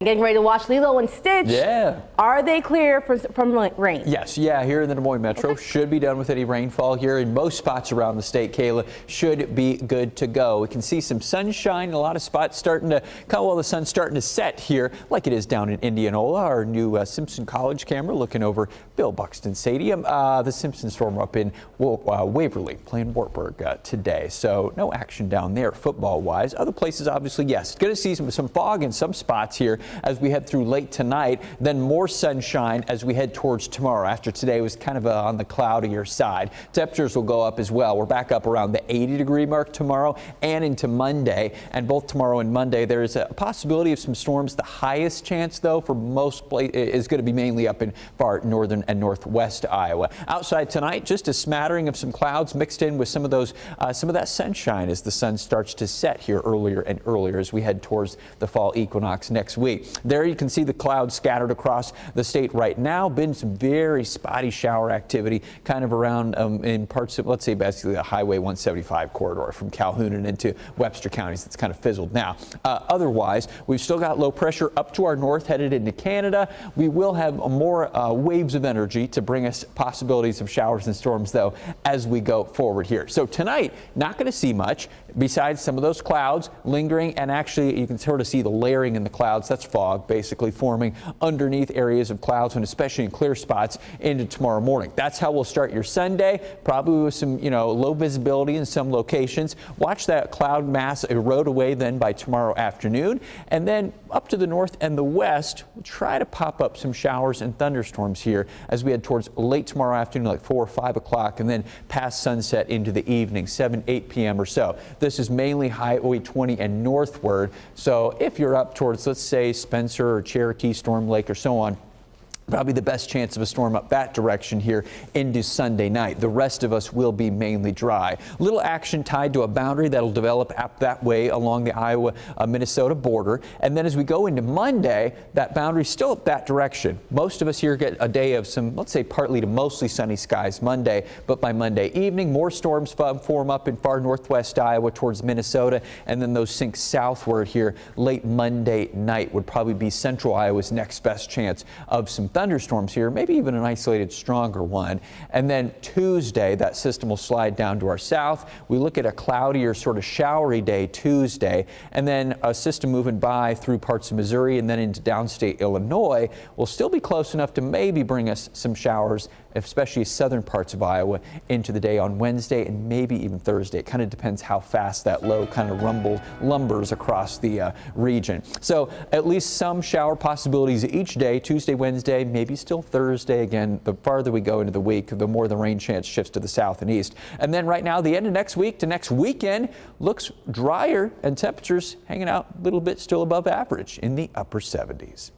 Getting ready to watch Lilo and Stitch. Yeah. Are they clear from rain? Yes. Yeah. Here in the Des Moines Metro, Okay. should be done with any rainfall here in most spots around the state. Kayla, should be good to go. We can see some sunshine in a lot of spots starting to come while the sun's starting to set here, like it is down in Indianola. Our new Simpson College camera looking over Bill Buxton Stadium. The Simpson Storm up in Waverly playing Wartburg today. So no action down there football wise. Other places, obviously, yes. Going to see some fog in some spots here as we head through late tonight, then more sunshine as we head towards tomorrow. After today was kind of on the cloudier side. Temperatures will go up as well. We're back up around the 80-degree mark tomorrow and into Monday. And both tomorrow and Monday, there is a possibility of some storms. The highest chance, though, for most places is going to be mainly up in far northern and northwest Iowa. Outside tonight, just a smattering of some clouds mixed in with some of that sunshine as the sun starts to set here earlier and earlier as we head towards the fall equinox next week. There you can see the clouds scattered across the state right now. Been some very spotty shower activity kind of around in parts of, let's say, basically the Highway 175 corridor from Calhoun and into Webster counties. It's kind of fizzled now. Otherwise, we've still got low pressure up to our north headed into Canada. We will have more waves of energy to bring us possibilities of showers and storms, though, as we go forward here. So tonight, not going to see much besides some of those clouds lingering, and actually you can sort of see the layering in the clouds. That's fog basically forming underneath areas of clouds, and especially in clear spots into tomorrow morning. That's how we'll start your Sunday, probably with some low visibility in some locations. Watch that cloud mass erode away then by tomorrow afternoon, and then up to the north and the west, we'll try to pop up some showers and thunderstorms here as we head towards late tomorrow afternoon, like 4 or 5 o'clock, and then past sunset into the evening, 7, 8 p.m. or so. This is mainly Highway 20 and northward. So if you're up towards, let's say, Spencer or Cherokee, Storm Lake or so on, probably the best chance of a storm up that direction here into Sunday night. The rest of us will be mainly dry. Little action tied to a boundary that'll develop up that way along the Iowa-Minnesota border. And then as we go into Monday, that boundary still up that direction. Most of us here get a day of some, let's say, partly to mostly sunny skies Monday, but by Monday evening, more storms form up in far northwest Iowa towards Minnesota, and then those sink southward here late Monday night would probably be central Iowa's next best chance of some thunderstorms here, maybe even an isolated stronger one. And then Tuesday, that system will slide down to our south. We look at a cloudier, sort of showery day Tuesday, and then a system moving by through parts of Missouri and then into downstate Illinois will still be close enough to maybe bring us some showers, especially southern parts of Iowa, into the day on Wednesday and maybe even Thursday. It kind of depends how fast that low kind of lumbers across the region. So at least some shower possibilities each day, Tuesday, Wednesday, maybe still Thursday. Again, the farther we go into the week, the more the rain chance shifts to the south and east. And then right now, the end of next week to next weekend looks drier and temperatures hanging out a little bit still above average in the upper 70s.